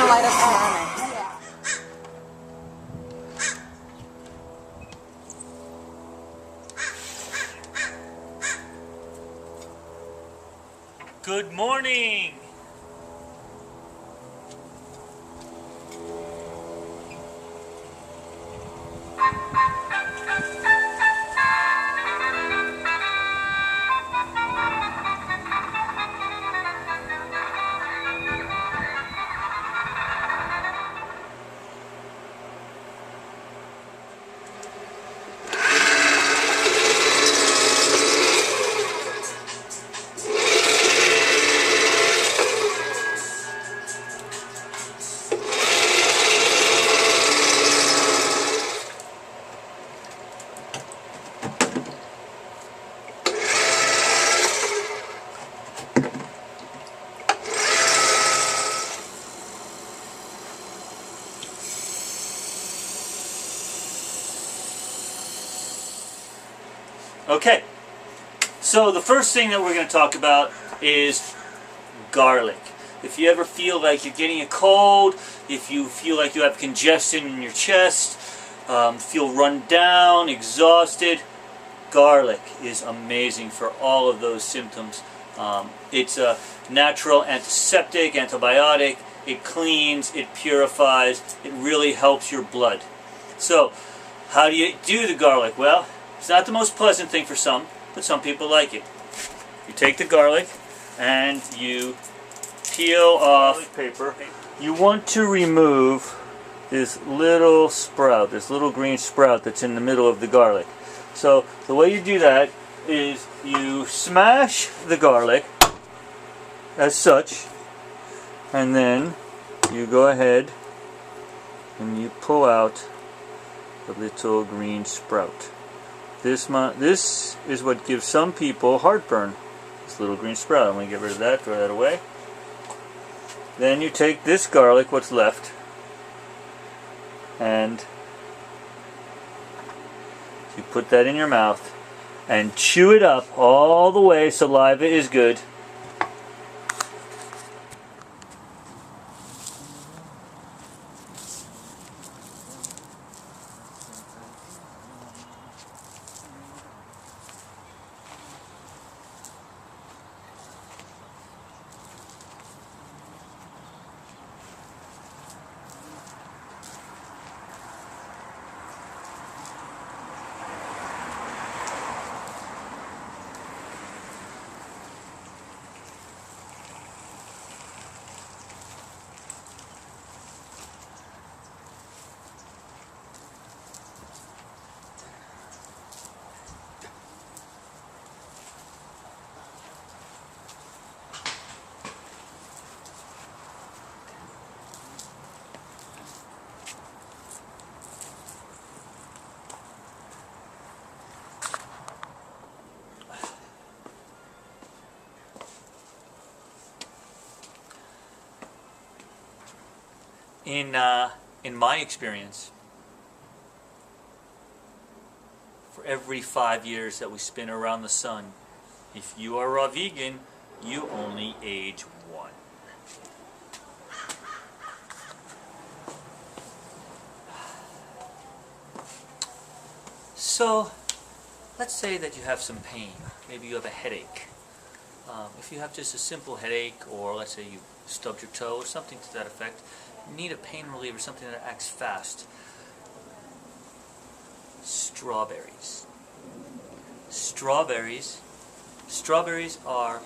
light up banana. Good morning! Okay, so the first thing that we're going to talk about is garlic. If you ever feel like you're getting a cold, if you feel like you have congestion in your chest, feel run down, exhausted, garlic is amazing for all of those symptoms. It's a natural antiseptic, antibiotic. It cleans, it purifies, it really helps your blood. So, how do you do the garlic? Well, it's not the most pleasant thing for some, but some people like it. You take the garlic and you peel off paper. You want to remove this little sprout, this little green sprout that's in the middle of the garlic. So the way you do that is you smash the garlic as such, and then you go ahead and you pull out the little green sprout. This is what gives some people heartburn, this little green sprout. I'm going to get rid of that, throw that away. Then you take this garlic, what's left, and you put that in your mouth and chew it up all the way. Saliva is good. In my experience, for every 5 years that we spin around the sun, if you are a vegan, you only age 1. So, let's say that you have some pain. Maybe you have a headache. If you have just a simple headache, or let's say you stubbed your toe or something to that effect, you need a pain reliever, something that acts fast. Strawberries. Strawberries are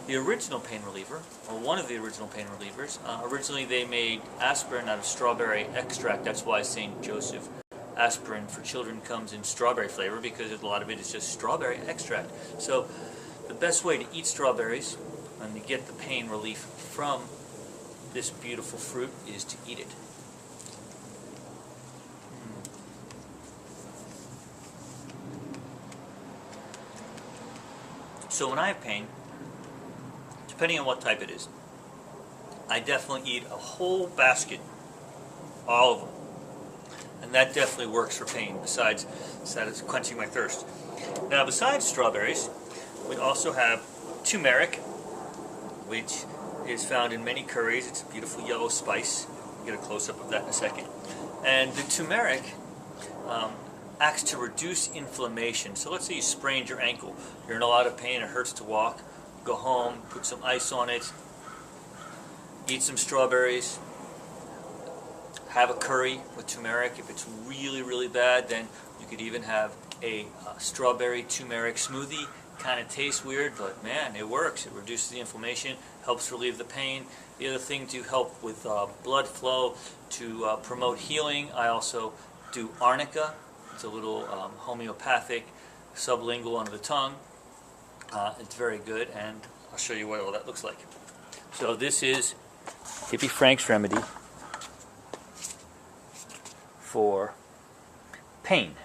the original pain reliever, or one of the original pain relievers. Originally they made aspirin out of strawberry extract. That's why St. Joseph aspirin for children comes in strawberry flavor, because a lot of it is just strawberry extract. So the best way to eat strawberries and to get the pain relief from this beautiful fruit is to eat it. So when I have pain, depending on what type it is, I definitely eat a whole basket, all of them. And that definitely works for pain, besides quenching my thirst. Now, besides strawberries, we also have turmeric, which is found in many curries. It's a beautiful yellow spice. We'll get a close-up of that in a second. And the turmeric acts to reduce inflammation. So let's say you sprained your ankle. You're in a lot of pain, it hurts to walk. Go home, put some ice on it, eat some strawberries, have a curry with turmeric. If it's really, really bad, then you could even have a strawberry turmeric smoothie. Kind of tastes weird, but man, it works. It reduces the inflammation, helps relieve the pain. The other thing to help with blood flow, to promote healing, I also do arnica. It's a little homeopathic sublingual under the tongue. It's very good, and I'll show you what all that looks like. So this is Hippie Frank's remedy for pain.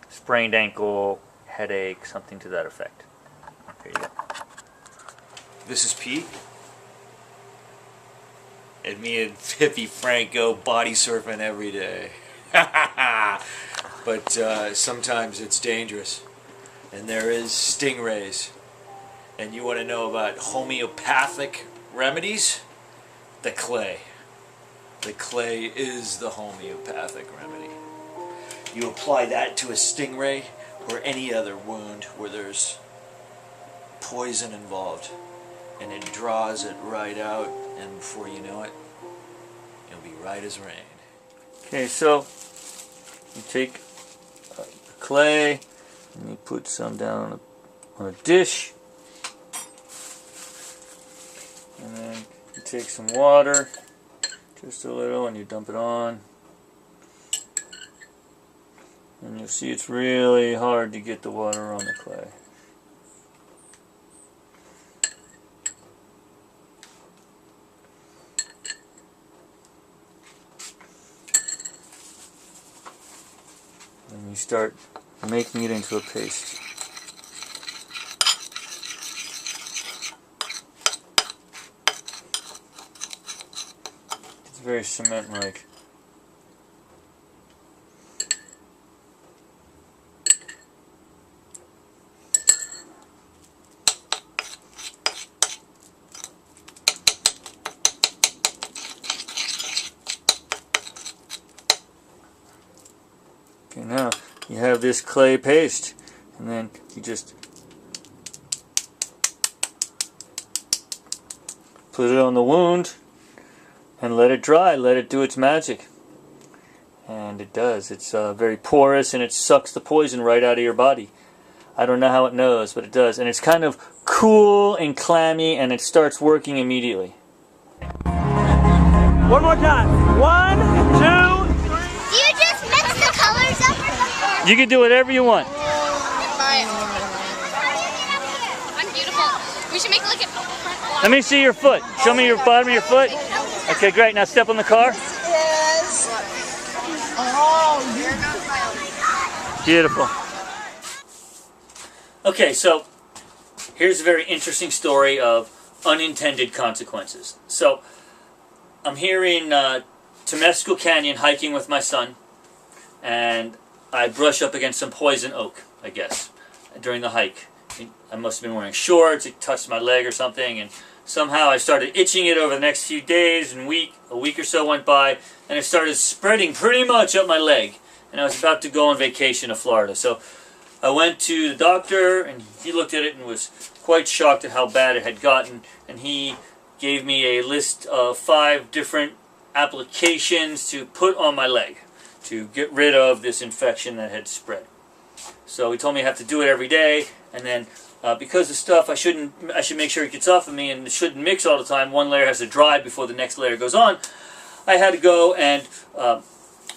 Sprained ankle, headache, something to that effect. Here you go. This is Pete. And me and Hippie Frank go body surfing every day. But sometimes it's dangerous. And there is stingrays. And you want to know about homeopathic remedies? The clay. The clay is the homeopathic remedy. You apply that to a stingray or any other wound where there's poison involved, and it draws it right out, and before you know it, it'll be right as rain. Okay, so you take clay and you put some down on a dish, and then you take some water, just a little, and you dump it on. And you'll see it's really hard to get the water on the clay. And you start making it into a paste. It's very cement-like. Okay, now you have this clay paste, and then you just put it on the wound and let it dry, let it do its magic. And it does. It's very porous, and it sucks the poison right out of your body. I don't know how it knows, but it does. And it's kind of cool and clammy, and it starts working immediately. One more time. 1, 2, 3. Do you just mix the colors up or something? You can do whatever you want. I'm beautiful. We should make like a... Let me see your foot. Show me your bottom of your foot. Okay, great. Now step on the car. Yes. Oh, Beautiful. Okay, so here's a very interesting story of unintended consequences. So I'm here in Temescal Canyon hiking with my son, and I brush up against some poison oak, I guess, during the hike. I must have been wearing shorts, it touched my leg or something, and somehow I started itching it over the next few days and a week or so went by, and it started spreading pretty much up my leg. And I was about to go on vacation to Florida. So I went to the doctor, and he looked at it and was quite shocked at how bad it had gotten, and he gave me a list of 5 different applications to put on my leg to get rid of this infection that had spread. So he told me I have to do it every day, and then because the stuff I should make sure it gets off of me, and it shouldn't mix all the time. One layer has to dry before the next layer goes on. I had to go and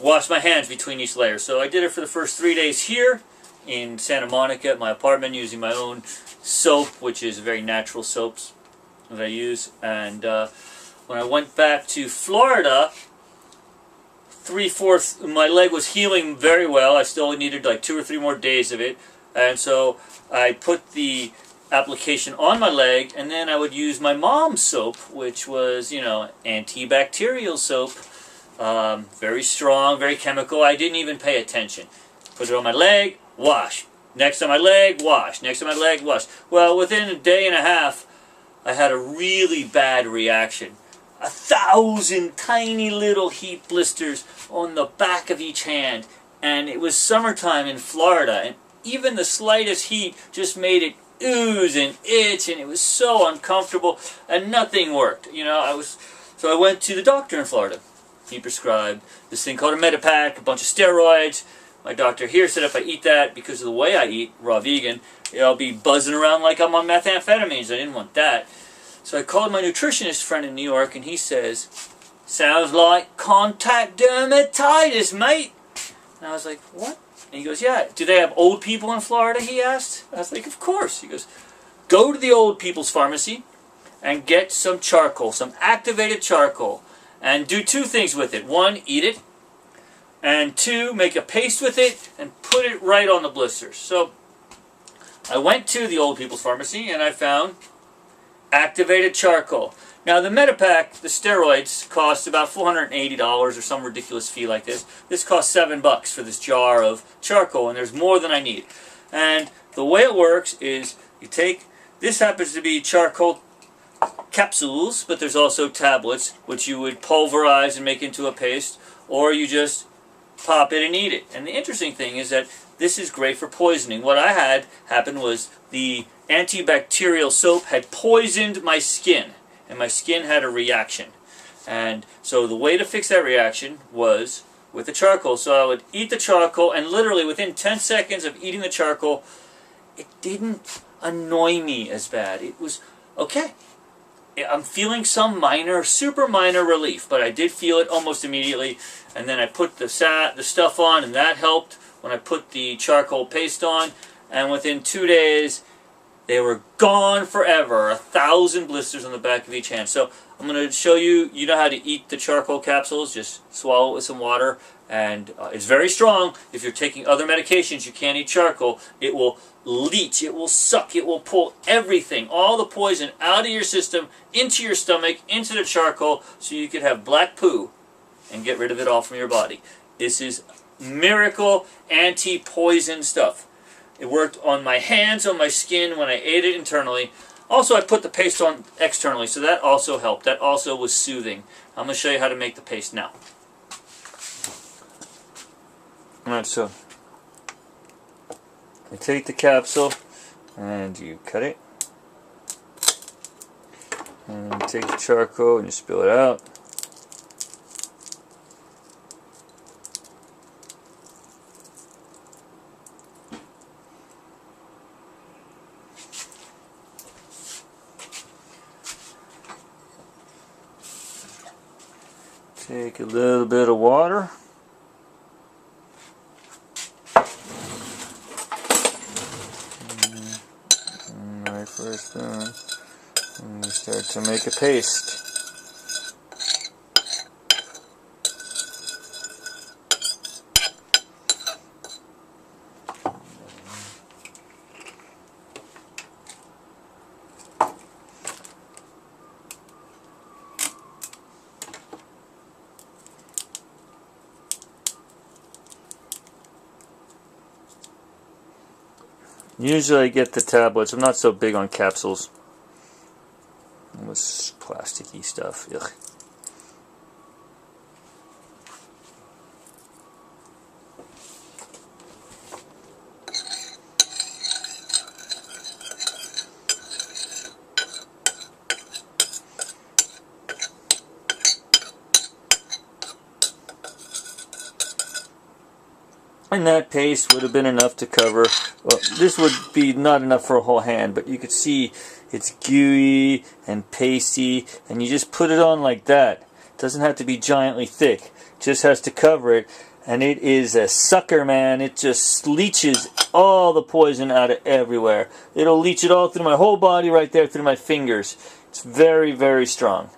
wash my hands between each layer. So I did it for the first 3 days here in Santa Monica at my apartment using my own soap, which is very natural soaps that I use. And when I went back to Florida, 3/4 my leg was healing very well. I still needed like 2 or 3 more days of it, and so I put the application on my leg, and then I would use my mom's soap, which was, you know, antibacterial soap, very strong, very chemical. I didn't even pay attention. Put it on my leg, wash. Next on my leg, wash. Next on my leg, wash. Well, within a day and a half, I had a really bad reaction. 1,000 tiny little heat blisters on the back of each hand. And it was summertime in Florida, and even the slightest heat just made it ooze and itch, and it was so uncomfortable, and nothing worked. You know, so I went to the doctor in Florida. He prescribed this thing called a Medipack, a bunch of steroids. My doctor here said if I eat that, because of the way I eat, raw vegan, I'll be buzzing around like I'm on methamphetamines. I didn't want that. So I called my nutritionist friend in New York, and he says, "Sounds like contact dermatitis, mate." And I was like, "What?" And he goes, "Yeah, do they have old people in Florida?" he asked. I was like, "Of course." He goes, "Go to the old people's pharmacy and get some charcoal, some activated charcoal, and do two things with it. One, eat it, and two, make a paste with it and put it right on the blisters." So I went to the old people's pharmacy and I found activated charcoal. Now the Medipack, the steroids, cost about $480 or some ridiculous fee like this. This costs $7 for this jar of charcoal, and there's more than I need. And the way it works is you take, this happens to be charcoal capsules, but there's also tablets, which you would pulverize and make into a paste, or you just pop it and eat it. And the interesting thing is that this is great for poisoning. What I had happen was the antibacterial soap had poisoned my skin, and my skin had a reaction. And so the way to fix that reaction was with the charcoal. So I would eat the charcoal, and literally within 10 seconds of eating the charcoal, it didn't annoy me as bad. It was okay. I'm feeling some minor, super minor relief, but I did feel it almost immediately. And then I put the stuff on, and that helped when I put the charcoal paste on. And within 2 days, they were gone forever. 1,000 blisters on the back of each hand. So I'm going to show you, you know how to eat the charcoal capsules. Just swallow it with some water. And it's very strong. If you're taking other medications, you can't eat charcoal. It will leach, it will suck, it will pull everything, all the poison out of your system, into your stomach, into the charcoal, so you could have black poo and get rid of it all from your body. This is miracle anti-poison stuff. It worked on my hands, on my skin, when I ate it internally. Also, I put the paste on externally, so that also helped. That also was soothing. I'm going to show you how to make the paste now. Alright, so you take the capsule and you cut it. And you take the charcoal and you spill it out. Take a little bit of water. Right for a spoon. And you start to make a paste. Usually I get the tablets. I'm not so big on capsules. It was plasticky stuff. Ugh. And that paste would have been enough to cover, well, this would be not enough for a whole hand, but you could see it's gooey and pasty, and you just put it on like that. It doesn't have to be giantly thick, it just has to cover it, and it is a sucker, man. It just leaches all the poison out of everywhere. It'll leach it all through my whole body right there, through my fingers. It's very, very strong.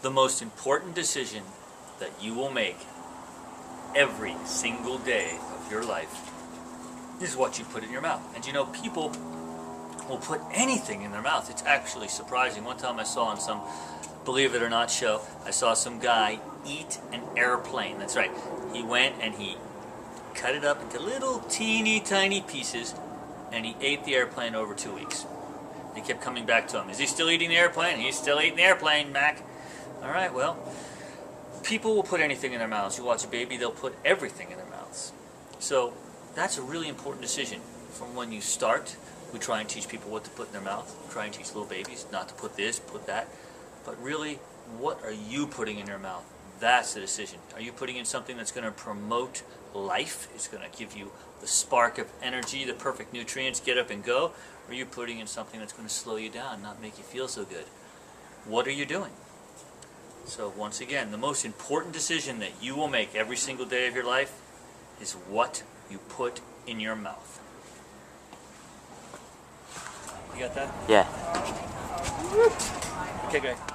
The most important decision that you will make every single day of your life is what you put in your mouth. And you know, people will put anything in their mouth. It's actually surprising. One time I saw on some believe it or not show, I saw some guy eat an airplane. That's right. He went and he cut it up into little teeny tiny pieces and he ate the airplane over 2 weeks. They kept coming back to him. Is he still eating the airplane? He's still eating the airplane, Mac. All right, well, people will put anything in their mouths. You watch a baby, they'll put everything in their mouths. So that's a really important decision. From when you start, we try and teach people what to put in their mouth. We try and teach little babies not to put this, put that. But really, what are you putting in your mouth? That's the decision. Are you putting in something that's going to promote life? It's going to give you the spark of energy, the perfect nutrients, get up and go? Or are you putting in something that's going to slow you down, not make you feel so good? What are you doing? So once again, the most important decision that you will make every single day of your life is what you put in your mouth. You got that? Yeah. Okay, great.